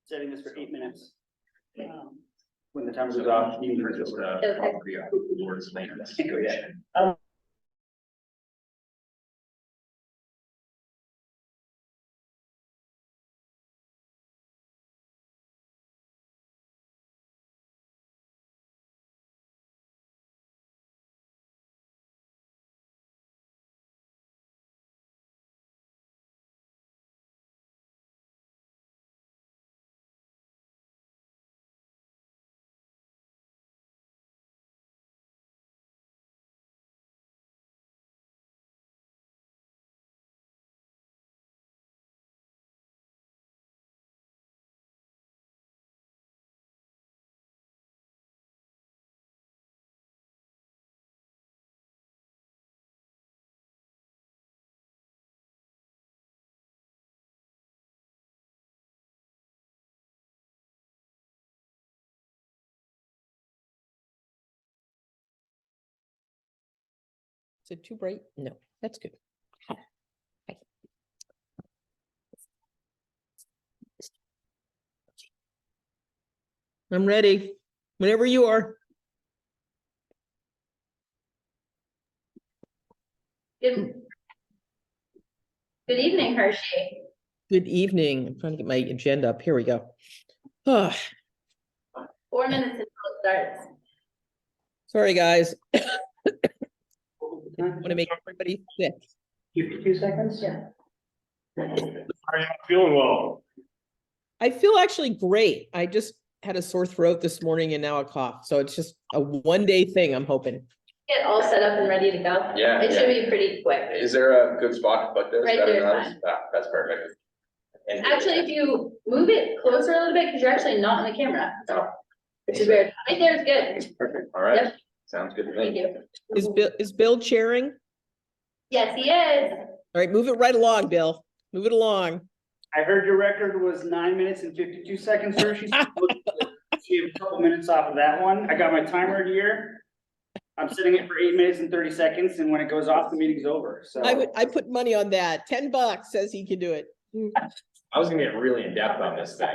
Setting this for 8 minutes. When the timer goes off, you can just go yet. Is it too bright? No, that's good. Hi. I'm ready whenever you are. Good evening, Hershey. Good evening. I'm trying to get my agenda up. Here we go. Oh, 4 minutes until it starts. sorry, guys. Want to make everybody sick. 52 seconds? Yeah. Are you feeling well? I feel actually great. I just had a sore throat this morning and now a cough. So it's just a one-day thing, I'm hoping. Get all set up and ready to go. Yeah, It should be pretty quick. Is there a good spot to put this? Right Better there, than others? fine. Ah, that's perfect. And Actually, if you move it closer a little bit, because you're actually not in the camera, which is weird. Right there is good. it's perfect. All right. Yep. Sounds good to Thank me. you. Is Bill chairing? Yes, he is. All right, move it right along, Bill. Move it along. I heard your record was 9 minutes and 52 seconds, sir. She's she have a couple minutes off of that one. I got my timer here. I'm setting it for 8 minutes and 30 seconds, and when it goes off, the meeting's over. So I put money on that. $10 says he can do it. I was gonna get really in depth on this thing.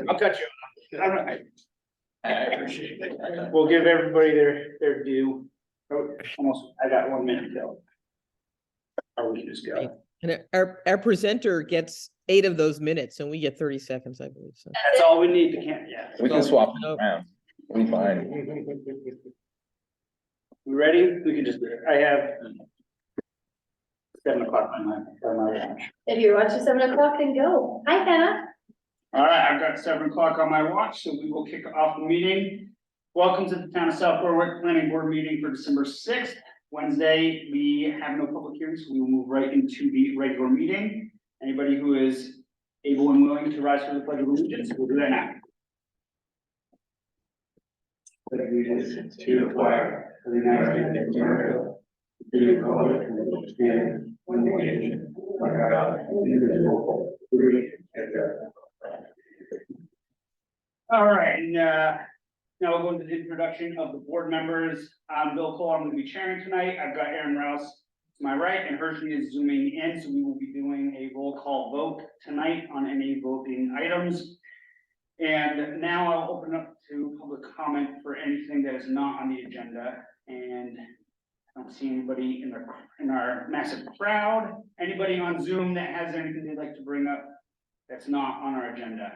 I'll cut you off. All right. I appreciate it. We'll give everybody their due. Oh, almost, I got 1 minute till. Or we can just go. And our presenter gets 8 of those minutes and we get 30 seconds, I believe. So That's all we need to can't, yeah. We can swap Oh. it around. We fine. We ready? We can just, I have 7 o'clock on my watch. If you're watching 7 o'clock, then go. Hi, Hannah. All right, I've got 7 o'clock on my watch, so we will kick off the meeting. Welcome to the Town of South Berwick Planning Board meeting for December 6th. Wednesday, we have no public hearings, so we will move right into the regular meeting. Anybody who is able and willing to rise for the pledge of allegiance, we'll do that now. Allegiance to the flag of the United States of America, to the republic for which it stands, one nation, under God, indivisible, with liberty and justice. All right, and now we'll go into the introduction of the board members. I'm Bill Cole, I'm gonna be chairing tonight. I've got Aaron Rouse to my right, and Hershey is zooming in, so we will be doing a roll call vote tonight on any voting items. And now I'll open up to public comment for anything that is not on the agenda, and I don't see anybody in our massive crowd. Anybody on Zoom that has anything they'd like to bring up that's not on our agenda?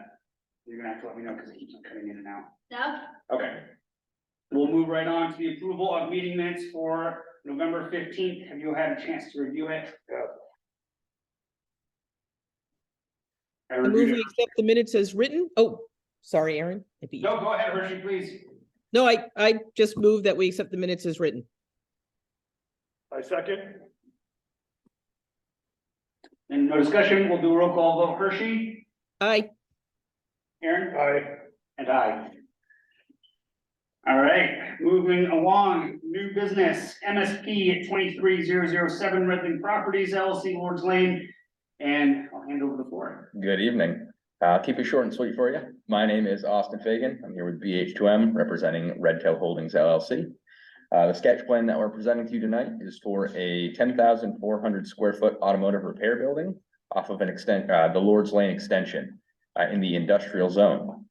You're gonna have to let me know because it keeps on cutting in and out. No? Okay. We'll move right on to the approval of meeting minutes for November 15th. Have you had a chance to review it? I I move reviewed we it. accept the minutes as written. Oh, sorry, Aaron. I beat you. No, go ahead, Hershey, please. No, I just moved that we accept the minutes as written. I second. And no discussion, we'll do a roll call vote. Hershey, Aye. Aaron, Aye. and I. All right, moving along, new business, MSP at 23007 Redland Properties LLC, Lords Lane. And I'll hand over the floor. Good evening. I'll keep it short and sweet for you. My name is Austin Fagan. I'm here with BH2M representing Redtail Holdings LLC. The sketch plan that we're presenting to you tonight is for a 10,400 square foot automotive repair building off of the Lord's Lane extension in the industrial zone.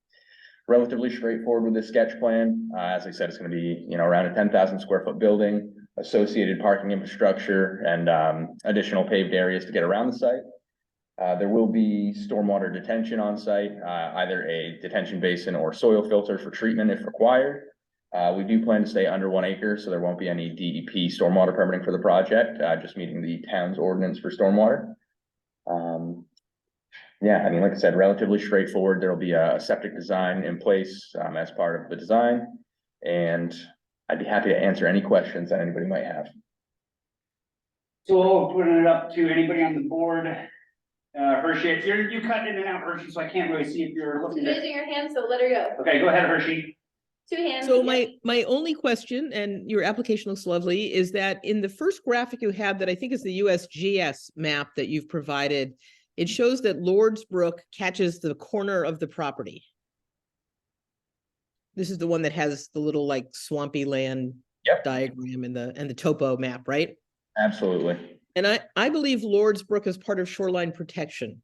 Relatively straightforward with this sketch plan. As I said, it's going to be, around a 10,000 square foot building, associated parking infrastructure, and additional paved areas to get around the site. There will be stormwater detention on site, either a detention basin or soil filter for treatment if required. We do plan to stay under 1 acre, so there won't be any DEP stormwater permitting for the project, just meeting the town's ordinance for stormwater. Yeah, I mean, like I said, relatively straightforward. There'll be a septic design in place as part of the design, and I'd be happy to answer any questions that anybody might have. So we'll put it up to anybody on the board. Hershey, if you cut in and out, Hershey, so I can't really see if you're She's looking at. raising her hand, so let her go. Okay, go ahead, Hershey. 2 hands. So yeah. my only question, and your application looks lovely, is that in the first graphic you have that I think is the USGS map that you've provided, it shows that Lords Brook catches the corner of the property. This is the one that has the little like swampy land Yep. diagram and the topo map, right? Absolutely. And I believe Lords Brook is part of shoreline protection.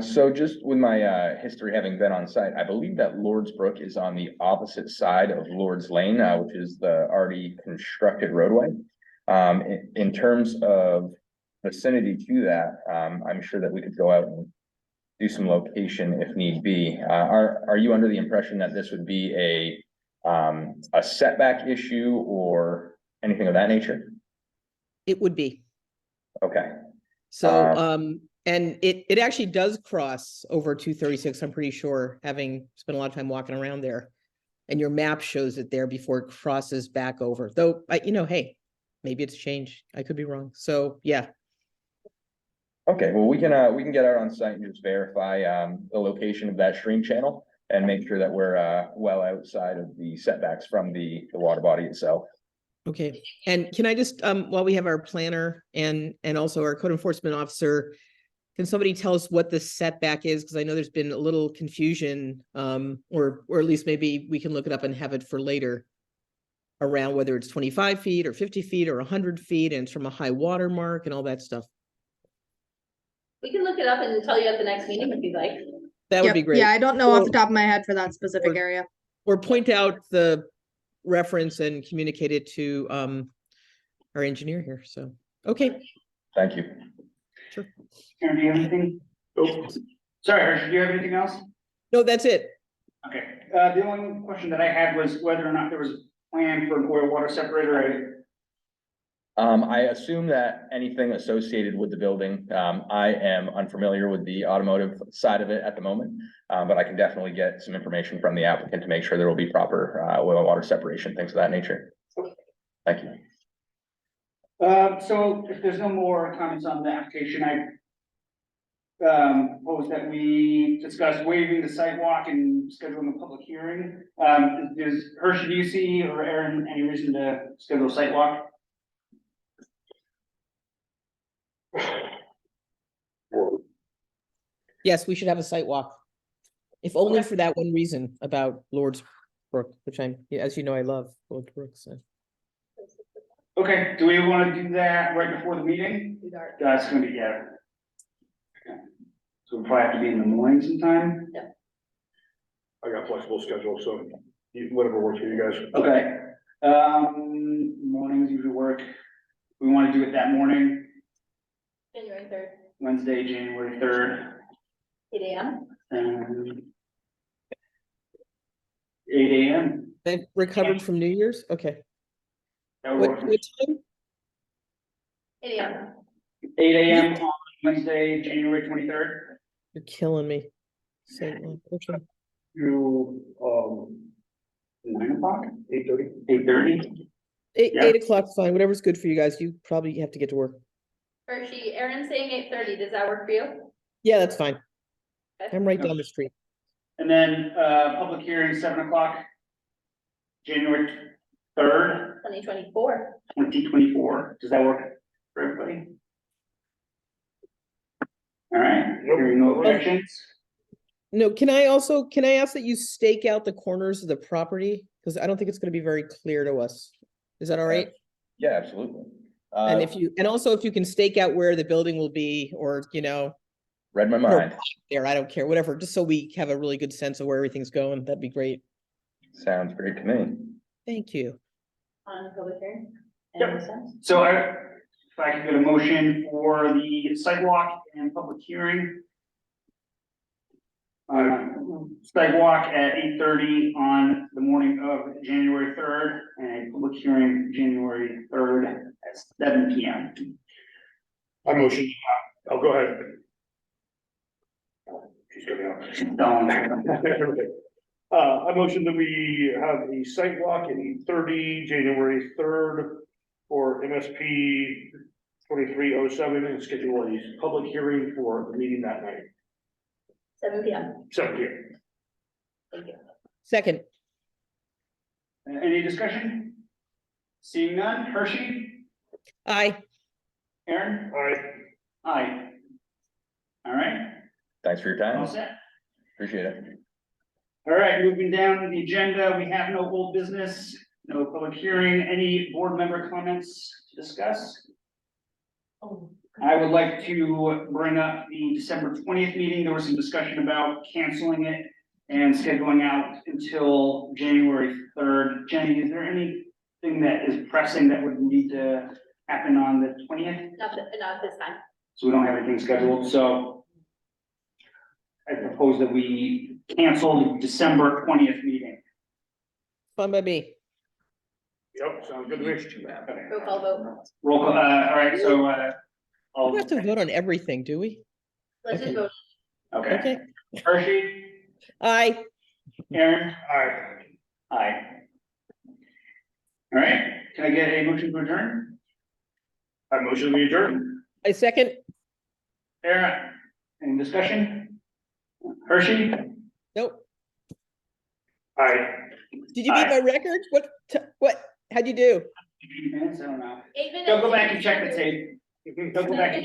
So just with my history having been on site, I believe that Lord's Brook is on the opposite side of Lord's Lane, which is the already constructed roadway. In terms of vicinity to that, I'm sure that we could go out and do some location if need be. Are you under the impression that this would be a setback issue or anything of that nature? It would be. Okay. So, and it actually does cross over 236, I'm pretty sure, having spent a lot of time walking around there. And your map shows it there before it crosses back over, though, hey, maybe it's changed. I could be wrong. So, yeah. Okay, well, we can get out on site and just verify the location of that stream channel and make sure that we're well outside of the setbacks from the water body itself. Okay, and can I just, while we have our planner and also our code enforcement officer, can somebody tell us what the setback is? Because I know there's been a little confusion, or at least maybe we can look it up and have it for later around whether it's 25 feet or 50 feet or 100 feet, and it's from a high water mark and all that stuff. We can look it up and tell you at the next meeting if you'd like. That would Yep, be great. Yeah, I don't know off the Well- top of my head for that specific Or- area. Or point out the reference and communicate it to our engineer here. So, okay, Thank you. sure. Aaron, do you have anything? Nope. Sorry, Hershey, do you have anything else? No, that's it. Okay, the only question that I had was whether or not there was a plan for an oil water separator. I assume that anything associated with the building, I am unfamiliar with the automotive side of it at the moment. But I can definitely get some information from the applicant to make sure there will be proper oil and water separation, things of that nature. Thank you. So if there's no more comments on the application, I propose that we discuss waiving the site walk and scheduling a public hearing. Does Hershey, do you see, or Aaron, any reason to schedule a site walk? Yes, we should have a site walk. If only Okay. for that one reason about Lord's Brook, which as you know, I love Lord's Brook. So. Okay, do we want to do that right before the meeting? That's gonna be, yeah. Okay. So we'll probably have to be in the morning sometime. I got flexible schedule, so whatever works for you guys. Okay, mornings usually work. We want to do it that morning, January 3rd, Wednesday, January 3rd. 8 a.m. 8 a.m. They've recovered from New Year's? Okay. That would What, work for what time? 8 a.m. 8 a.m. on Wednesday, January 23rd. You're killing me. St. Louis, okay. You, 9 o'clock, 8:30? 8:30. Yeah. 8 o'clock's fine, whatever's good for you guys. You probably have to get to work. Hershey, Aaron's saying 8:30. Does that work for you? Yeah, that's fine. Okay. I'm right down the street. And then, public hearing, 7 o'clock, January 3rd, 2024. 2024. Does that work for everybody? All right, hearing no objections. No, can I ask that you stake out the corners of the property? Because I don't think it's gonna be very clear to us. Is that all right? Yeah, absolutely. And if you, and also if you can stake out where the building will be, or, you know, read my or mind. there, I don't care, whatever, just so we have a really good sense of where everything's going, that'd be great. Sounds great to me. Thank you. On the public hearing? Yep. Any more sense? So if I could get a motion for the sidewalk and public hearing. Sidewalk at 8:30 on the morning of January 3rd, and a public hearing January 3rd at 7 P.M. I motion, oh, go ahead. She's coming out. I motion that we have a site walk at 8:30, January 3rd for MSP 2307 and schedule a public hearing for the meeting that night, 7 PM. 7 p.m. Thank you. Second, Any discussion? Seeing none, Hershey, aye. Aaron, All right, aye. All right, Thanks for your all time. set. Appreciate it. All right, moving down the agenda, we have no old business, no public hearing, any board member comments to discuss? I would like to bring up the December 20th meeting. There was some discussion about canceling it and scheduling out until January 3rd. Jenny, is there anything that is pressing that would need to happen on the 20th? Not this time. So we don't have anything scheduled, so I propose that we cancel the December 20th meeting. Fun by me. yep, sounds good to me. Okay. Roll call vote. Roll call, all right, so, We I'll, don't have to vote on everything, do we? Let's just Okay. vote. okay, Okay, Hershey, aye. Aaron, All right, aye. All right, can I get a motion to adjourn? I motion we adjourn. I second, Aaron, any discussion? Hershey, nope. Aye. Did you beat my record? What, how'd you do? minutes, I don't know. 8 minutes. Don't go back and check the tape. Don't go back and